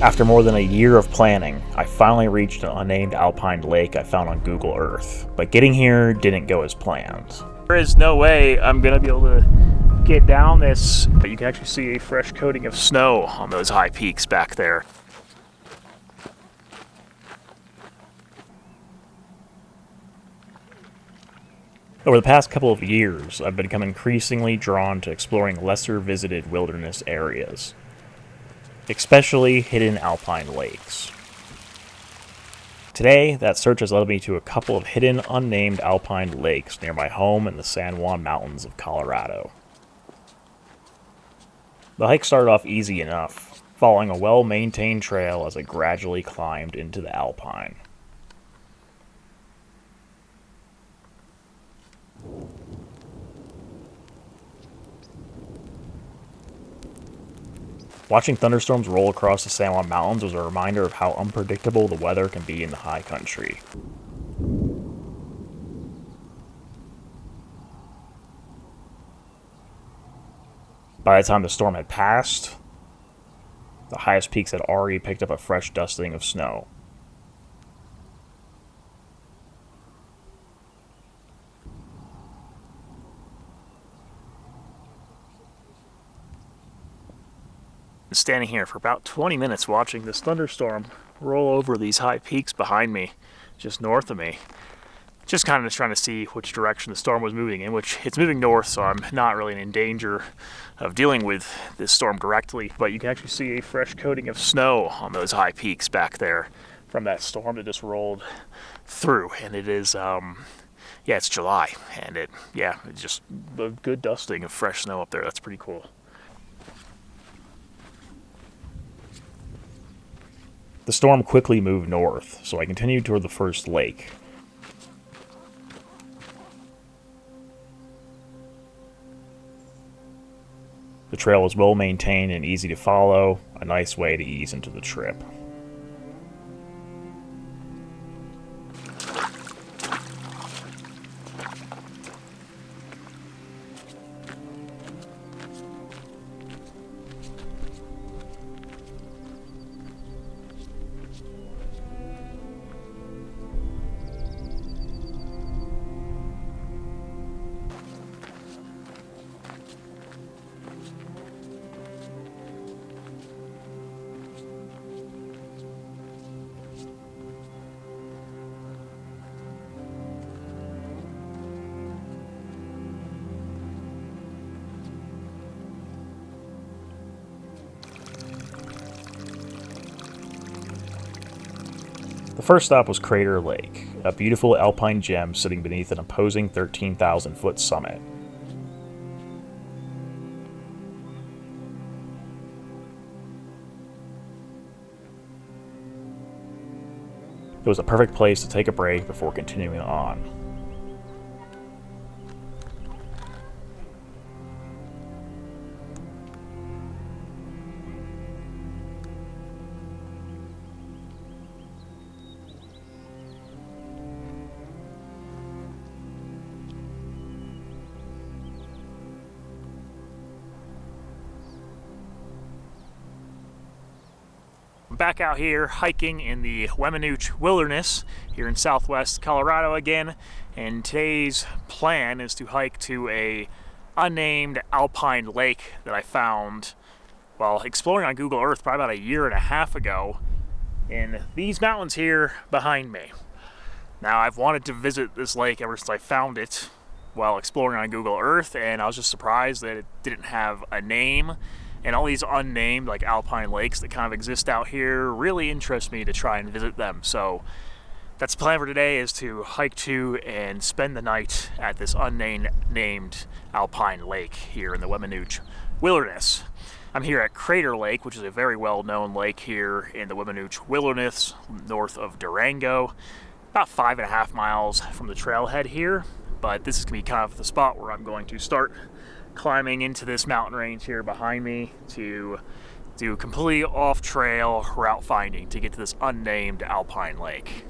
After more than a year of planning, I finally reached an unnamed alpine lake I found on Google Earth, but getting here didn't go as planned. There is no way I'm going to be able to get down this, but you can actually see a fresh coating of snow on those high peaks back there. Over the past couple of years, I've become increasingly drawn to exploring lesser visited wilderness areas, especially hidden alpine lakes. Today, that search has led me to a couple of hidden, unnamed alpine lakes near my home in the San Juan Mountains of Colorado. The hike started off easy enough, following a well-maintained trail as I gradually climbed into the Alpine. Watching thunderstorms roll across the San Juan Mountains was a reminder of how unpredictable the weather can be in the high country. By the time the storm had passed, the highest peaks had already picked up a fresh dusting of snow. Standing here for about 20 minutes watching this thunderstorm roll over these high peaks behind me, just north of me. Just kind of trying to see which direction the storm was moving in, which it's moving north, so I'm not really in danger of dealing with this storm directly. But you can actually see a fresh coating of snow on those high peaks back there from that storm that just rolled through. And it is, it's July, and it's just a good dusting of fresh snow up there. That's pretty cool. The storm quickly moved north, so I continued toward the first lake. The trail was well maintained and easy to follow, a nice way to ease into the trip. The first stop was Crater Lake, a beautiful alpine gem sitting beneath an imposing 13,000-foot summit. It was a perfect place to take a break before continuing on. Back out here hiking in the Weminuche Wilderness here in southwest Colorado again, and today's plan is to hike to a unnamed alpine lake that I found while exploring on Google Earth probably about a year and a half ago in these mountains here behind me. Now, I've wanted to visit this lake ever since I found it while exploring on Google Earth, and I was just surprised that it didn't have a name. And all these unnamed, like alpine lakes that kind of exist out here really interest me to try and visit them. So that's the plan for today, is to hike to and spend the night at this unnamed alpine lake here in the Weminuche Wilderness. I'm here at Crater Lake, which is a very well-known lake here in the Weminuche Wilderness, north of Durango, about 5.5 miles from the trailhead here. But this is going to be kind of the spot where I'm going to start climbing into this mountain range here behind me to do completely off-trail route finding to get to this unnamed alpine lake.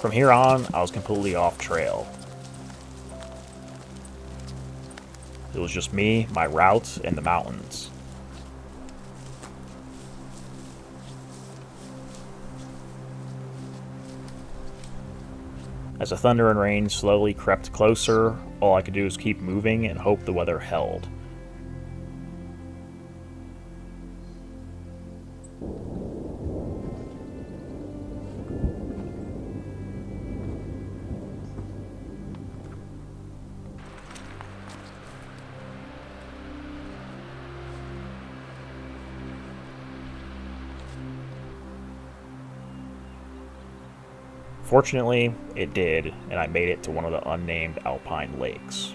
From here on, I was completely off trail. It was just me, my route, and the mountains. As the thunder and rain slowly crept closer, all I could do was keep moving and hope the weather held. Fortunately, it did, and I made it to one of the unnamed Alpine lakes.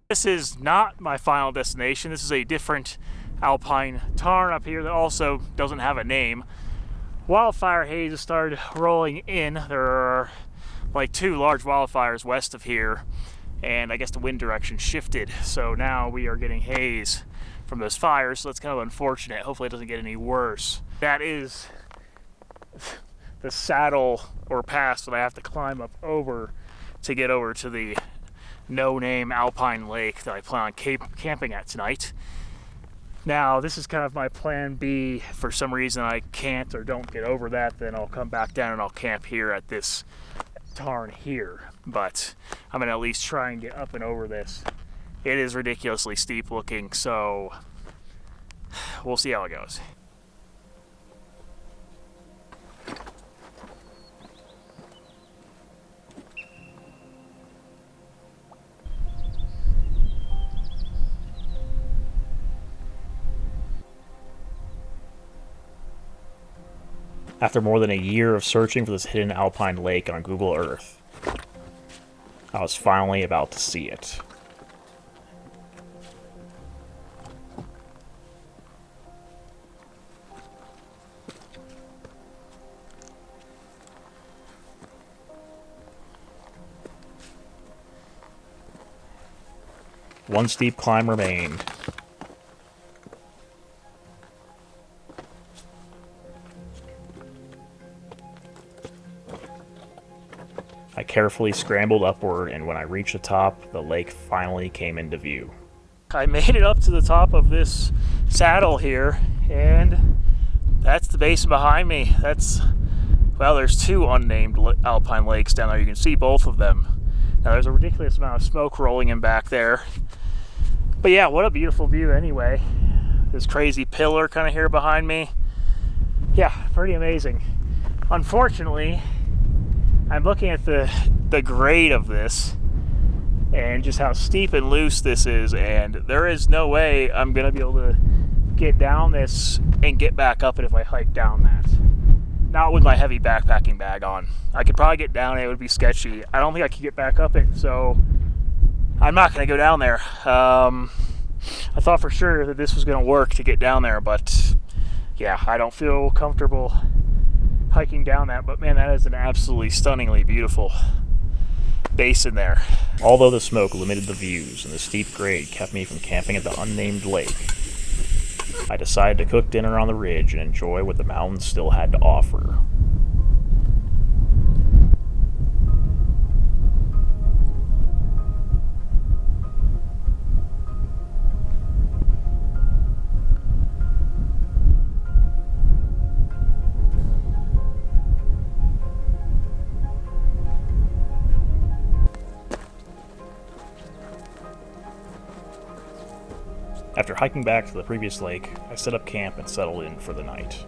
This is not my final destination. This is a different Alpine tarn up here that also doesn't have a name. Wildfire haze has started rolling in. There are like 2 large wildfires west of here, and I guess the wind direction shifted, so now we are getting haze from those fires, so that's kind of unfortunate. Hopefully it doesn't get any worse. That is the saddle or pass that I have to climb up over to get over to the no-name Alpine lake that I plan on camping at tonight. Now, this is kind of my plan B. If for some reason I can't or don't get over that, then I'll come back down and I'll camp here at this tarn here. But I'm gonna at least try and get up and over this. It is ridiculously steep looking, so we'll see how it goes. After more than a year of searching for this hidden alpine lake on Google Earth, I was finally about to see it. One steep climb remained. I carefully scrambled upward, and when I reached the top, the lake finally came into view. I made it up to the top of this saddle here, and that's the basin behind me. Well, there's 2 unnamed alpine lakes down there. You can see both of them. Now, there's a ridiculous amount of smoke rolling in back there. But yeah, what a beautiful view anyway. This crazy pillar kind of here behind me. Yeah, pretty amazing. Unfortunately, I'm looking at the grade of this and just how steep and loose this is, and there is no way I'm gonna be able to get down this and get back up it if I hike down that. Not with my heavy backpacking bag on. I could probably get down it, it would be sketchy. I don't think I could get back up it, so I'm not gonna go down there. I thought for sure that this was gonna work to get down there, but yeah, I don't feel comfortable hiking down that, but man, that is an absolutely stunningly beautiful basin there. Although the smoke limited the views and the steep grade kept me from camping at the unnamed lake, I decided to cook dinner on the ridge and enjoy what the mountains still had to offer. After hiking back to the previous lake, I set up camp and settled in for the night.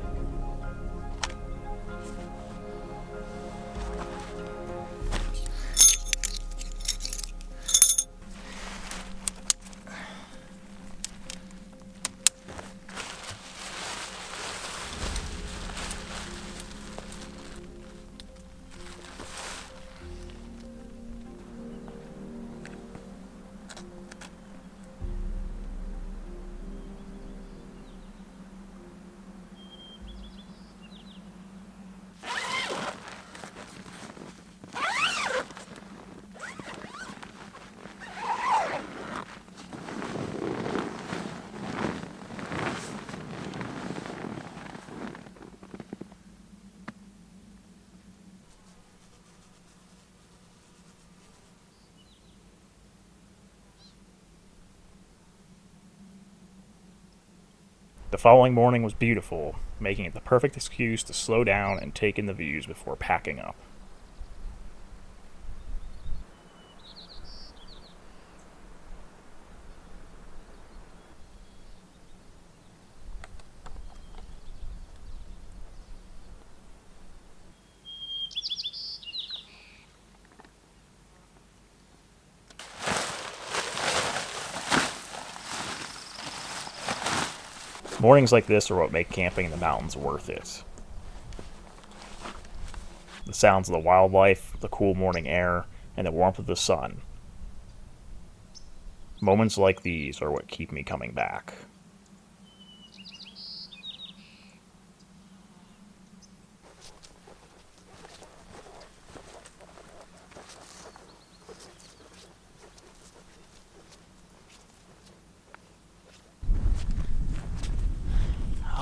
The following morning was beautiful, making it the perfect excuse to slow down and take in the views before packing up. Mornings like this are what make camping in the mountains worth it. The sounds of the wildlife, the cool morning air, and the warmth of the sun. Moments like these are what keep me coming back.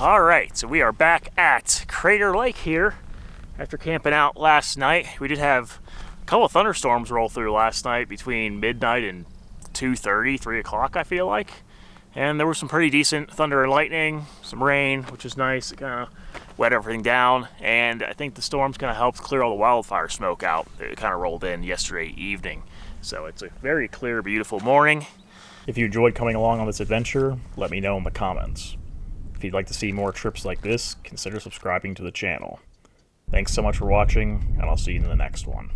Alright, so we are back at Crater Lake here after camping out last night. We did have a couple of thunderstorms roll through last night between midnight and 2:30, 3 o'clock I feel like. And there was some pretty decent thunder and lightning, some rain, which is nice. It kind of wet everything down. And I think the storm's kind of helped clear all the wildfire smoke out. It kind of rolled in yesterday evening. So it's a very clear, beautiful morning. If you enjoyed coming along on this adventure, let me know in the comments. If you'd like to see more trips like this, consider subscribing to the channel. Thanks so much for watching, and I'll see you in the next one.